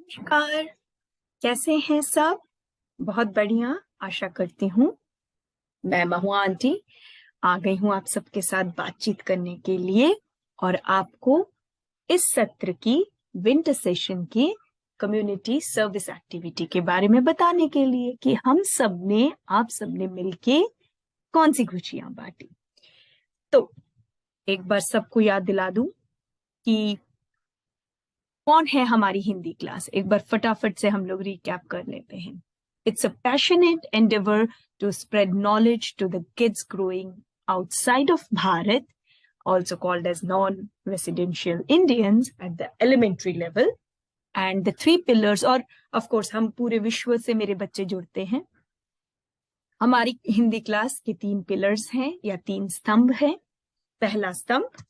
नमस्कार। कैसे हैं सब? बहुत बढ़िया, आशा करती हूँ। मैं महुआ आंटी आ गई हूँ आप सबके साथ बातचीत करने के लिए और आपको इस सत्र की विंटर सेशन की कम्युनिटी सर्विस एक्टिविटी के बारे में बताने के लिए कि आप सबने मिलके कौन सी खुशियां बांटी। तो एक बार सबको याद दिला दूं कि कौन है हमारी हिंदी क्लास। एक बार फटाफट से हम लोग रिकैप कर लेते हैं। It's a passionate endeavour to spread knowledge to the kids growing outside of Bharat, also called as non-residential Indians at the elementary level. And the three pillars, और of course हम पूरे विश्व से मेरे बच्चे जुड़ते हैं। हमारी हिंदी क्लास के 3 पिलर्स हैं या 3 स्तंभ हैं। पहला स्तंभ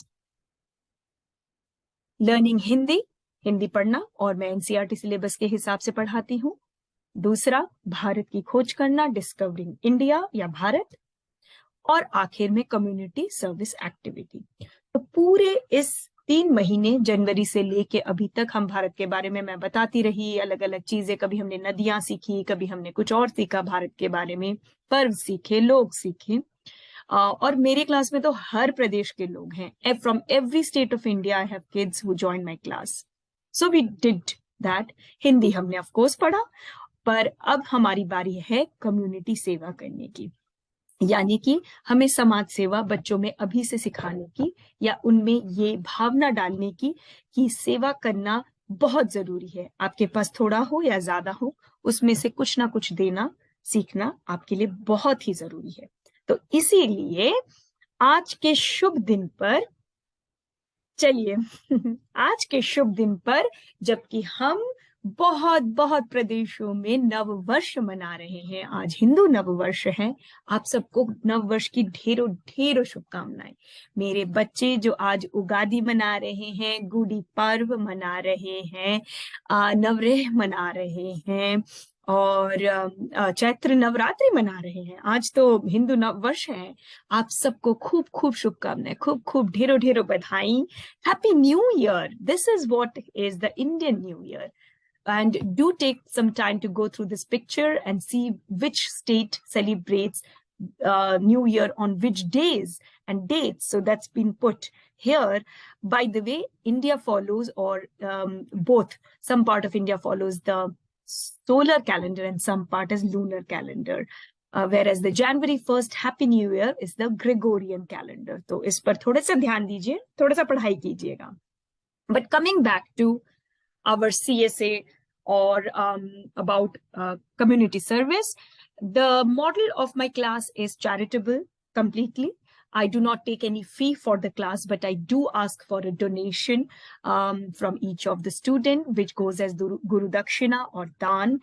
लर्निंग हिंदी, हिंदी पढ़ना, और मैं एनसीईआरटी सिलेबस के हिसाब से पढ़ाती हूँ। दूसरा भारत की खोज करना, डिस्कवरिंग इंडिया या भारत, और आखिर में कम्युनिटी सर्विस एक्टिविटी। तो पूरे इस 3 महीने जनवरी से लेके अभी तक हम भारत के बारे में मैं बताती रही, अलग अलग चीजें। कभी हमने नदियां सीखी, कभी हमने कुछ और सीखा भारत के बारे में, पर्व सीखे, लोग सीखे। और मेरे क्लास में तो हर प्रदेश के लोग हैं। From every state of India I have kids who join my class. So we did that. Hindi हमने ऑफ कोर्स पढ़ा, पर अब हमारी बारी है कम्युनिटी सेवा करने की, यानी कि हमें समाज सेवा बच्चों में अभी से सिखाने की, या उनमें ये भावना डालने की कि सेवा करना बहुत जरूरी है। आपके पास थोड़ा हो या ज्यादा हो, उसमें से कुछ ना कुछ देना सीखना आपके लिए बहुत ही जरूरी है। तो इसीलिए आज के शुभ दिन पर चलिए आज के शुभ दिन पर, जबकि हम बहुत बहुत प्रदेशों में नव वर्ष मना रहे हैं, आज हिंदू नव वर्ष है, आप सबको नव वर्ष की ढेरों ढेरों शुभकामनाएं। मेरे बच्चे जो आज उगादी मना रहे हैं, गुड़ी पर्व मना रहे हैं, नवरेह मना रहे हैं, और चैत्र नवरात्रि मना रहे हैं, आज तो हिंदू नव वर्ष है। आप सबको खूब खूब शुभकामनाएं, खूब खूब ढेरों ढेरों बधाई। Happy New Year. This is what is the Indian New Year. And do take some time to go through this picture and see which state celebrates New Year on which days and dates. So that's been put here. By the way, India follows, or both, some part of India follows the solar calendar and some part is lunar calendar. Whereas the January 1st Happy New Year is the Gregorian calendar. तो इस पर थोड़ा सा ध्यान दीजिए, थोड़ा सा पढ़ाई कीजिएगा. But coming back to our CSA, or about community service, the model of my class is charitable completely. I do not take any fee for the class, but I do ask for a donation from each of the student, which goes as Guru Dakshina or Dan.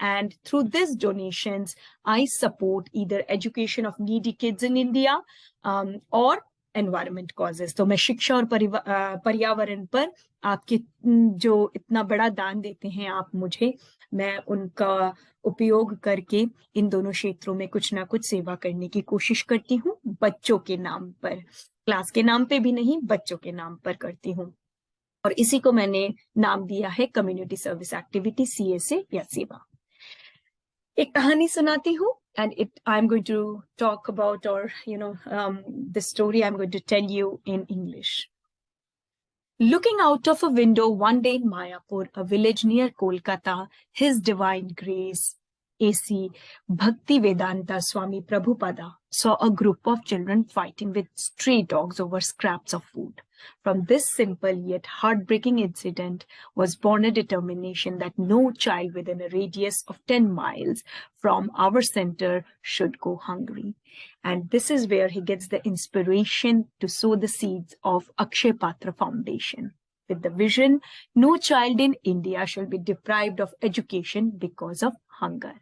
And through these donations, I support either education of needy kids in India or environment causes. तो मैं शिक्षा और पर्यावरण पर आपके जो इतना बड़ा दान देते हैं आप मुझे, मैं उनका उपयोग करके इन दोनों क्षेत्रों में कुछ ना कुछ सेवा करने की कोशिश करती हूँ, बच्चों के नाम पर, क्लास के नाम पे भी नहीं, बच्चों के नाम पर करती हूँ। और इसी को मैंने नाम दिया है कम्युनिटी सर्विस एक्टिविटी, CSA या सेवा। एक कहानी सुनाती हूँ, and I'm going to talk about, or the story I'm going to tell you in English. Looking out of a window one day in Mayapur, a village near Kolkata, His Divine Grace A.C. Bhaktivedanta Swami Prabhupada saw a group of children fighting with stray dogs over scraps of food. From this simple yet heartbreaking incident was born a determination that no child within a radius of 10 miles from our center should go hungry. And this is where he gets the inspiration to sow the seeds of Akshay Patra Foundation, with the vision, no child in India shall be deprived of education because of hunger.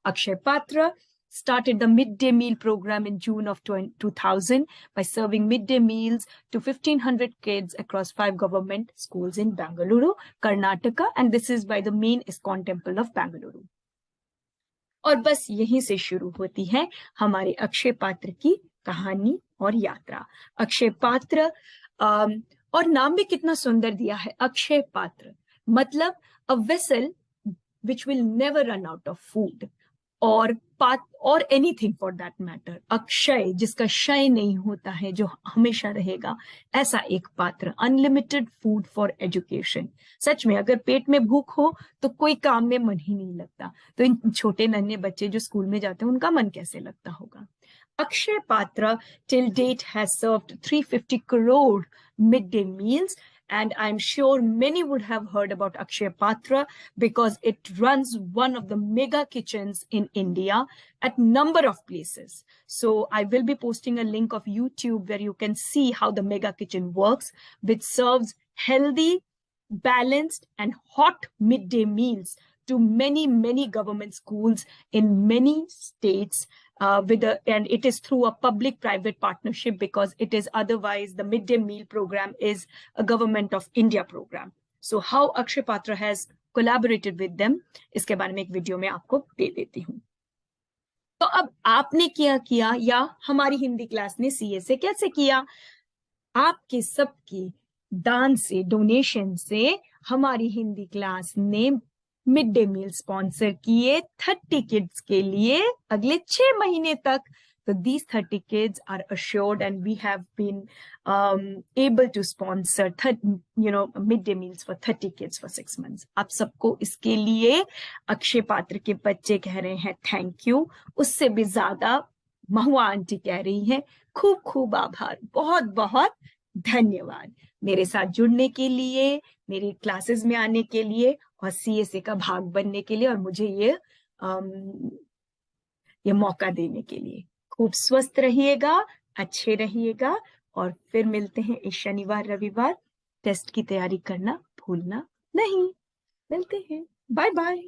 Akshay Patra started the midday meal program in June of 2000 by serving midday meals to 1,500 kids across 5 government schools in Bengaluru, Karnataka, and this is by the main ISKCON temple of Bengaluru. और बस यहीं से शुरू होती है हमारे अक्षय पात्र की कहानी और यात्रा। अक्षय पात्र, और नाम भी कितना सुंदर दिया है, अक्षय पात्र, मतलब a vessel which will never run out of food. और anything for that matter, Akshay, जिसका क्षय नहीं होता है, जो हमेशा रहेगा, ऐसा एक पात्र, अनलिमिटेड फूड फॉर एजुकेशन। सच में अगर पेट में भूख हो तो कोई काम में मन ही नहीं लगता, तो इन छोटे नन्हे बच्चे जो स्कूल में जाते हैं उनका मन कैसे लगता होगा। Akshay Patra till date has served 350 crore midday meals, and I'm sure many would have heard about Akshay Patra because it runs one of the mega kitchens in India at number of places. So I will be posting a link of YouTube where you can see how the mega kitchen works, which serves healthy, balanced and hot midday meals to many government schools in many states, and it is through a public-private partnership because it is otherwise the midday meal program is a Government of India program. So how Akshay Patra has collaborated with them, इसके बारे में एक video में आपको दे देती हूँ। तो अब आपने क्या किया या हमारी हिंदी क्लास ने सीए से कैसे किया? आपके सबकी दान से, डोनेशन से हमारी हिंदी क्लास ने मिड डे मील स्पॉन्सर किए 30 किड्स के लिए अगले 6 महीने तक। तो these 30 kids are assured and we have been able to sponsor midday meals for 30 kids for 6 months. आप सबको इसके लिए अक्षय पात्र के बच्चे कह रहे हैं थैंक यू, उससे भी ज्यादा महुआ आंटी कह रही हैं खूब खूब आभार, बहुत बहुत धन्यवाद मेरे साथ जुड़ने के लिए, मेरी क्लासेस में आने के लिए और सीएसए का भाग बनने के लिए और मुझे ये मौका देने के लिए। खूब स्वस्थ रहिएगा, अच्छे रहिएगा और फिर मिलते हैं इस शनिवार रविवार। टेस्ट की तैयारी करना भूलना नहीं। मिलते हैं, बाय बाय।